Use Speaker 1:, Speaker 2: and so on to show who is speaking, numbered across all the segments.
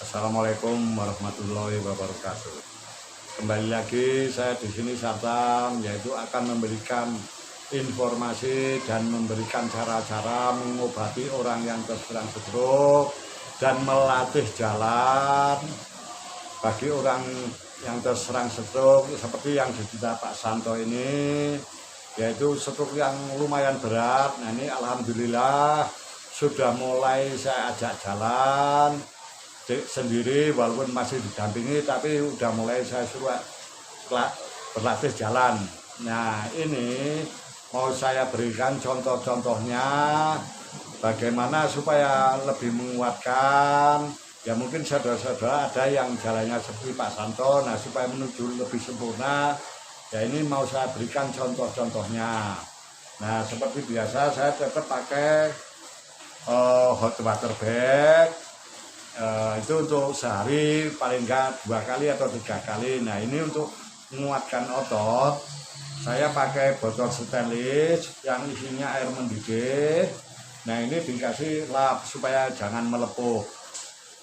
Speaker 1: Assalamualaikum warahmatullahi wabarakatuh. Kembali lagi saya di sini Satam, yaitu akan memberikan informasi dan memberikan cara-cara mengobati orang yang terserang stroke dan melatih jalan bagi orang yang terserang stroke seperti yang diderita Pak Santo ini, yaitu stroke yang lumayan berat. Nah, ini alhamdulillah sudah mulai saya ajak jalan sendiri, walaupun masih didampingi, tapi udah mulai saya suruh berlatih jalan. Nah, ini mau saya berikan contoh-contohnya bagaimana supaya lebih menguatkan. Ya mungkin saudara-saudara ada yang jalannya seperti Pak Santo, nah supaya menuju lebih sempurna, ya ini mau saya berikan contoh-contohnya. Nah, seperti biasa saya tetap pakai hot water bag. Itu untuk sehari paling enggak 2 kali atau 3 kali. Nah, ini untuk menguatkan otot saya pakai botol stainless yang isinya air mendidih. Nah, ini dikasih lap supaya jangan melepuh.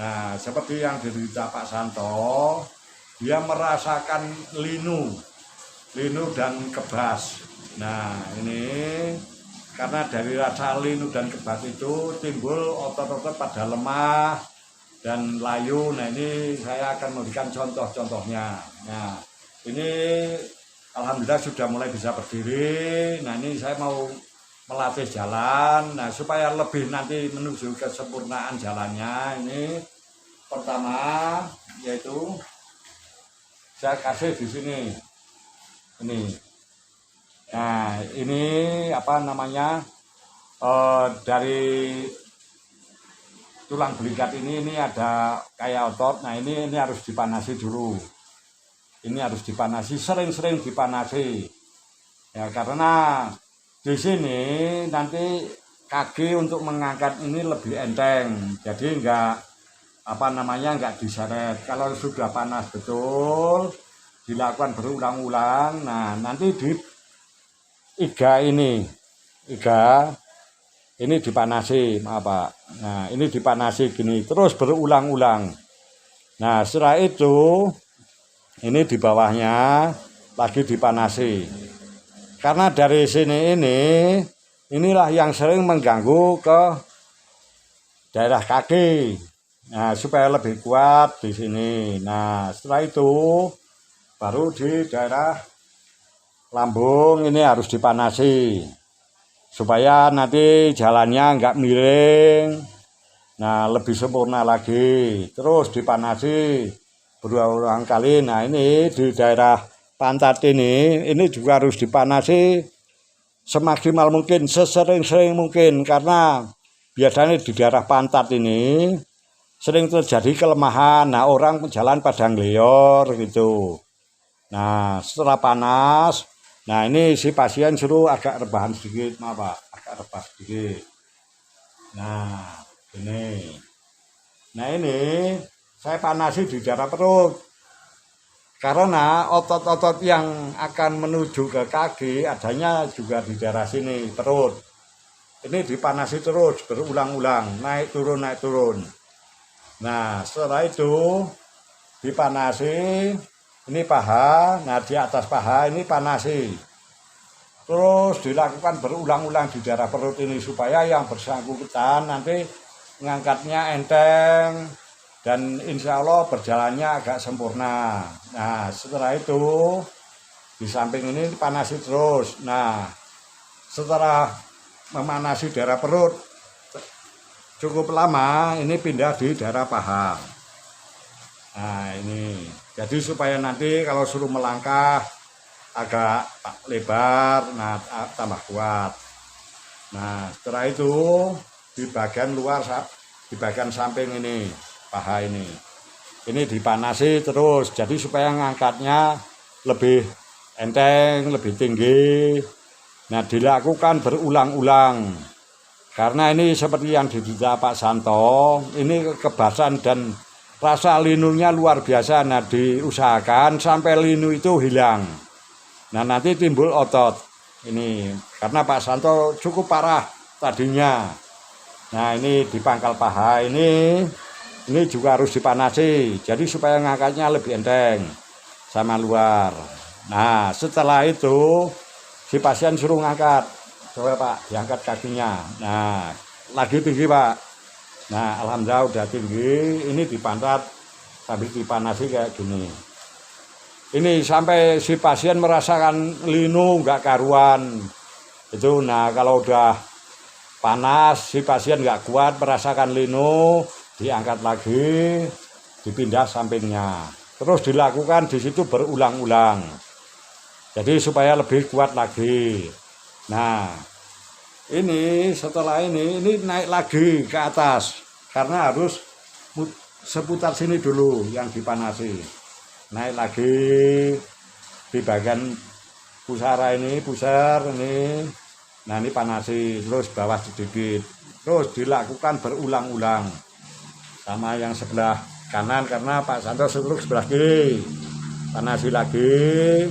Speaker 1: Nah, seperti yang diderita Pak Santo, dia merasakan linu dan kebas. Nah, ini karena dari rasa linu dan kebas itu timbul otot-otot pada lemah dan layu. Nah, ini saya akan memberikan contoh-contohnya. Nah, ini alhamdulillah sudah mulai bisa berdiri. Nah, ini saya mau melatih jalan. Nah, supaya lebih nanti menuju kesempurnaan jalannya, ini pertama yaitu saya kasih di sini. Ini. Nah, ini apa namanya? Dari tulang belikat ini ada kayak otot. Nah, ini harus dipanasi dulu. Ini harus dipanasi, sering-sering dipanasi. Ya, karena di sini nanti kaki untuk mengangkat ini lebih enteng. Jadi enggak diseret. Kalau sudah panas betul, dilakukan berulang-ulang. Nah, nanti di iga ini dipanasi, maaf Pak. Nah, ini dipanasi gini terus berulang-ulang. Nah, setelah itu ini di bawahnya lagi dipanasi. Karena dari sini inilah yang sering mengganggu ke daerah kaki. Nah, supaya lebih kuat di sini. Nah, setelah itu baru di daerah lambung ini harus dipanasi supaya nanti jalannya enggak miring. Nah, lebih sempurna lagi. Terus dipanasi berulang kali. Nah, ini di daerah pantat ini juga harus dipanasi semaksimal mungkin, sesering-sering mungkin, karena biasanya di daerah pantat ini sering terjadi kelemahan. Nah, orang jalan pada ngelior gitu. Nah, setelah panas, nah ini si pasien suruh agak rebahan sedikit, maaf Pak, agak rebah sedikit. Nah, ini. Nah, ini saya panasi di daerah perut. Karena otot-otot yang akan menuju ke kaki adanya juga di daerah sini, perut. Ini dipanasi terus berulang-ulang, naik turun. Nah, setelah itu dipanasi, ini paha. Nah, di atas paha ini panasi. Terus dilakukan berulang-ulang di daerah perut ini supaya yang bersangkutan nanti mengangkatnya enteng dan insya Allah berjalannya agak sempurna. Nah, setelah itu di samping ini dipanasi terus. Nah, setelah memanasi daerah perut cukup lama, ini pindah di daerah paha. Nah, ini jadi supaya nanti kalau suruh melangkah agak lebar, nah tambah kuat. Nah, setelah itu di bagian luar, di bagian samping ini, paha ini dipanasi terus, jadi supaya ngangkatnya lebih enteng, lebih tinggi. Nah, dilakukan berulang-ulang karena ini seperti yang diderita Pak Santo, ini kekebasan dan rasa linunya luar biasa. Nah, diusahakan sampai linu itu hilang. Nah, nanti timbul otot ini karena Pak Santo cukup parah tadinya. Nah, ini di pangkal paha ini ini juga harus dipanasi. Jadi supaya ngangkatnya lebih enteng sama luar. Nah, setelah itu si pasien suruh ngangkat. Coba Pak, diangkat kakinya. Nah, lagi tinggi Pak. Nah, alhamdulillah udah tinggi. Ini dipantat sambil dipanasi kayak gini. Ini sampai si pasien merasakan linu nggak karuan. Itu, nah kalau udah panas, si pasien nggak kuat merasakan linu, diangkat lagi, dipindah sampingnya. Terus dilakukan di situ berulang-ulang. Jadi supaya lebih kuat lagi. Nah, ini setelah ini naik lagi ke atas. Karena harus seputar sini dulu yang dipanasi. Naik lagi di bagian pusara ini, pusar ini. Nah ini panasi, terus bawah sedikit. Terus dilakukan berulang-ulang. Sama yang sebelah kanan karena Pak Santo suruh sebelah kiri. Panasi lagi,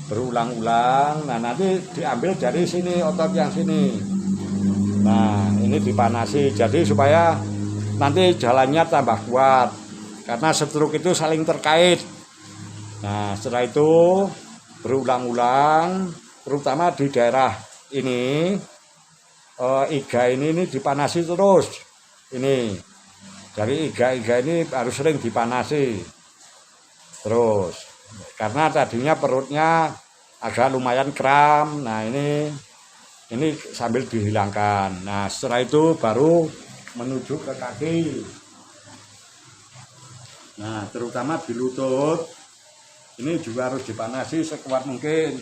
Speaker 1: berulang-ulang. Nah nanti diambil dari sini, otot yang sini. Nah ini dipanasi, jadi supaya nanti jalannya tambah kuat. Karena stroke itu saling terkait. Nah setelah itu berulang-ulang, terutama di daerah ini, iga ini dipanasi terus. Ini dari iga-iga ini harus sering dipanasi terus. Karena tadinya perutnya agak lumayan kram. Nah ini sambil dihilangkan. Nah setelah itu baru menuju ke kaki. Nah terutama di lutut. Ini juga harus dipanasi sekuat mungkin.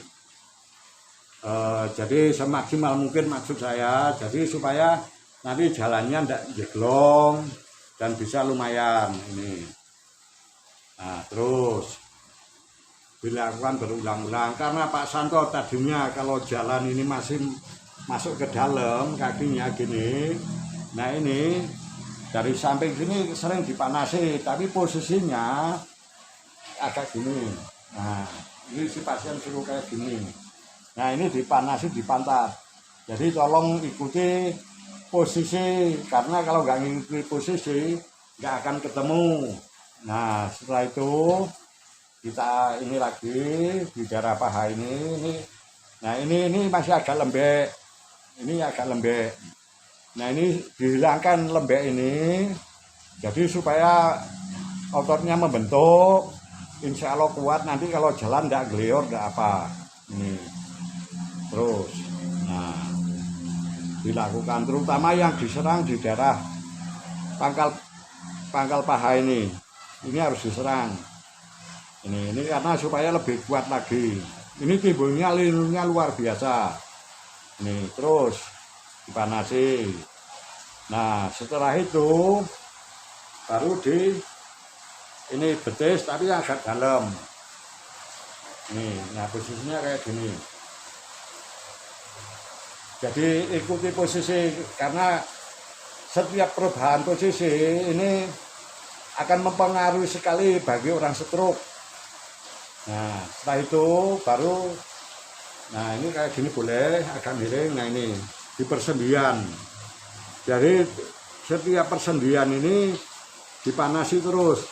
Speaker 1: Jadi semaksimal mungkin maksud saya. Jadi supaya nanti jalannya tidak jeglong dan bisa lumayan ini. Nah terus dilakukan berulang-ulang. Karena Pak Santo tadinya kalau jalan ini masih masuk ke dalam kakinya gini. Nah ini dari samping sini sering dipanasi. Tapi posisinya agak gini. Nah ini si pasien suruh kayak gini. Nah ini dipanasi di pantat. Jadi tolong ikuti posisi, karena kalau nggak ngikuti posisi nggak akan ketemu. Nah setelah itu kita ini lagi di daerah paha ini. Nah ini masih agak lembek. Ini agak lembek. Nah ini dihilangkan lembek ini. Jadi supaya ototnya membentuk. Insya Allah kuat, nanti kalau jalan tidak gelior, tidak apa. Ini terus, nah dilakukan terutama yang diserang di daerah pangkal paha ini harus diserang. Ini karena supaya lebih kuat lagi. Ini timbulnya linunya luar biasa. Ini terus dipanasi. Nah setelah itu baru ini betis tapi agak dalam. Nah posisinya kayak gini. Jadi ikuti posisi, karena setiap perubahan posisi ini akan mempengaruhi sekali bagi orang stroke. Nah setelah itu baru, nah ini kayak gini boleh agak miring. Nah ini di persendian. Jadi setiap persendian ini dipanasi terus.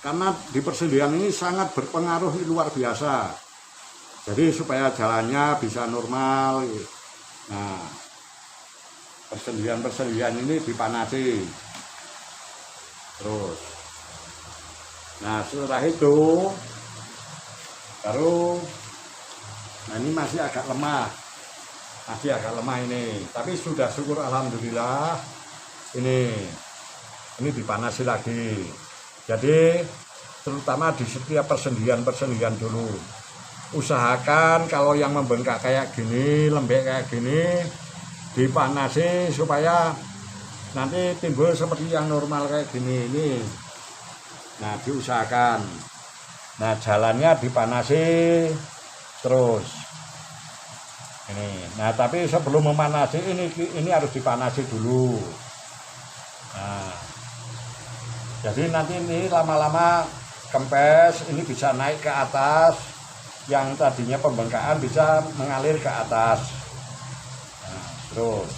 Speaker 1: Karena di persendian ini sangat berpengaruh luar biasa. Jadi supaya jalannya bisa normal. Nah, persendian ini dipanasi. Terus. Nah, setelah itu baru, nah ini masih agak lemah. Masih agak lemah ini. Tapi sudah syukur alhamdulillah ini dipanasi lagi. Jadi terutama di setiap persendian dulu. Usahakan kalau yang membengkak kayak gini, lembek kayak gini, dipanasi supaya nanti timbul seperti yang normal kayak gini ini. Nah diusahakan. Nah jalannya dipanasi terus. Nah tapi sebelum memanasi ini harus dipanasi dulu. Nah jadi nanti ini lama-lama kempes, ini bisa naik ke atas, yang tadinya pembengkakan bisa mengalir ke atas. Nah, terus,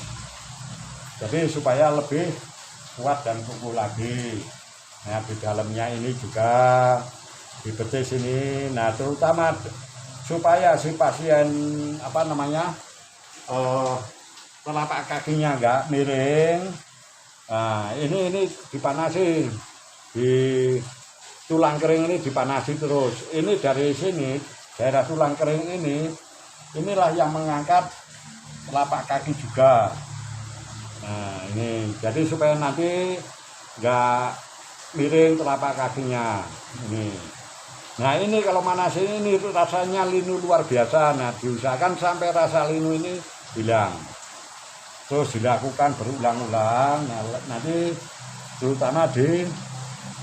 Speaker 1: jadi supaya lebih kuat dan kukuh lagi. Nah di dalamnya ini juga di betis ini, nah terutama supaya si pasien apa namanya telapak kakinya enggak miring. Nah ini dipanasi, di tulang kering ini dipanasi terus. Ini dari sini daerah tulang kering ini, inilah yang mengangkat telapak kaki juga. Nah ini jadi supaya nanti enggak miring telapak kakinya ini. Nah ini kalau manasin ini rasanya linu luar biasa. Nah diusahakan sampai rasa linu ini hilang. Terus dilakukan berulang-ulang. Nah, nanti terutama di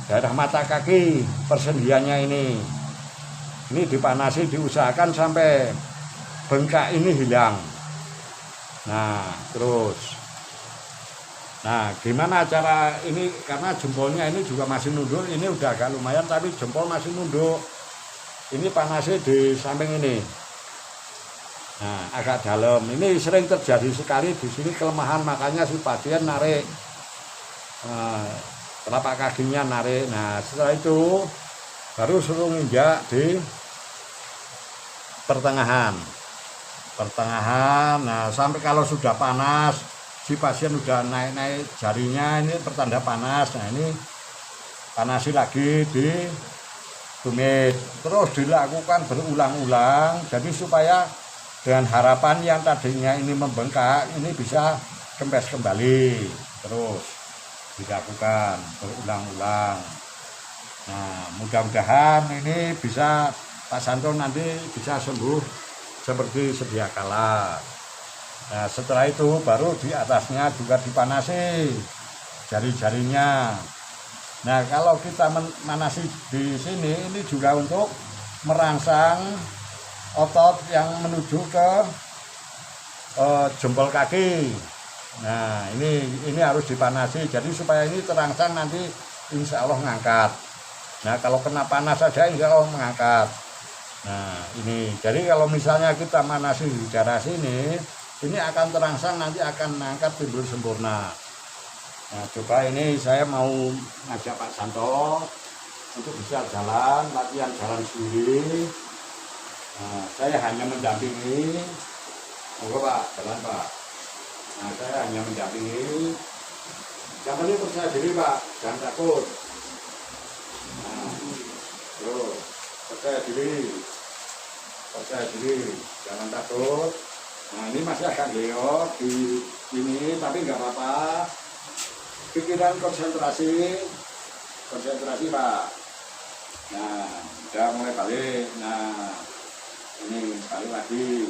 Speaker 1: daerah mata kaki persendiannya ini dipanasi, diusahakan sampai bengkak ini hilang. Nah terus, nah gimana cara ini, karena jempolnya ini juga masih nunduk, ini udah agak lumayan tapi jempol masih nunduk. Ini panasnya di samping ini. Nah, agak dalam. Ini sering terjadi sekali di sini kelemahan, makanya si pasien narik telapak kakinya narik. Nah, setelah itu baru suruh nginjak di pertengahan. Nah, sampai kalau sudah panas, si pasien udah naik-naik jarinya, ini pertanda panas. Nah, ini panasi lagi di tumit. Terus dilakukan berulang-ulang. Jadi supaya dengan harapan yang tadinya ini membengkak, ini bisa kempes kembali. Terus dilakukan berulang-ulang. Nah, mudah-mudahan ini bisa Pak Santo nanti bisa sembuh seperti sedia kala. Nah, setelah itu baru di atasnya juga dipanasi jari-jarinya. Nah, kalau kita manasi di sini, ini juga untuk merangsang otot yang menuju ke jempol kaki. Nah ini harus dipanasi, jadi supaya ini terangsang nanti insya Allah ngangkat. Nah kalau kena panas saja insya Allah mengangkat. Nah ini jadi kalau misalnya kita manasi di daerah sini, ini akan terangsang, nanti akan mengangkat timbul sempurna. Nah coba ini saya mau ngajak Pak Santo untuk bisa jalan, latihan jalan sendiri. Nah, saya hanya mendampingi. Monggo Pak, jalan Pak. Nah, saya hanya mendampingi. Yang penting percaya diri Pak, jangan takut. Nah, terus percaya diri, jangan takut. Nah, ini masih agak geok di sini, tapi nggak apa-apa. Pikiran konsentrasi Pak. Nah, udah mulai balik. Nah. Ini balik lagi,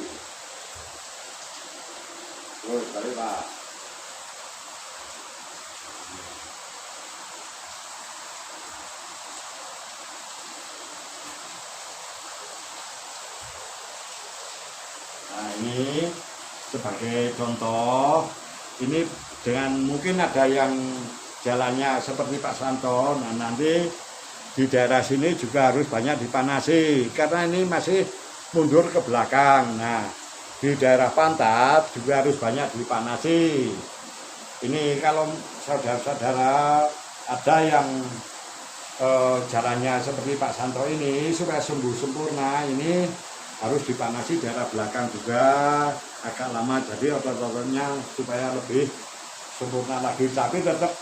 Speaker 1: terus balik Pak. Nah ini sebagai contoh, ini dengan mungkin ada yang jalannya seperti Pak Santo. Nah nanti di daerah sini juga harus banyak dipanasi, karena ini masih mundur ke belakang. Nah di daerah pantat juga harus banyak dipanasi. Ini kalau saudara-saudara ada yang jalannya seperti Pak Santo ini, supaya sembuh sempurna, ini harus dipanasi daerah belakang juga agak lama, jadi otot-ototnya supaya lebih sempurna lagi. Tapi tetap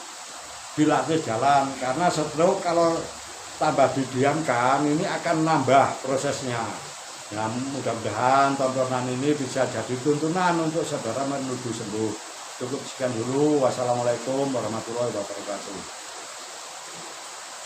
Speaker 1: dilatih jalan, karena stroke kalau tambah didiamkan ini akan nambah prosesnya. Nah, mudah-mudahan tontonan ini bisa jadi tuntunan untuk saudara menuju sembuh. Cukup sekian dulu. Wassalamualaikum warahmatullahi wabarakatuh.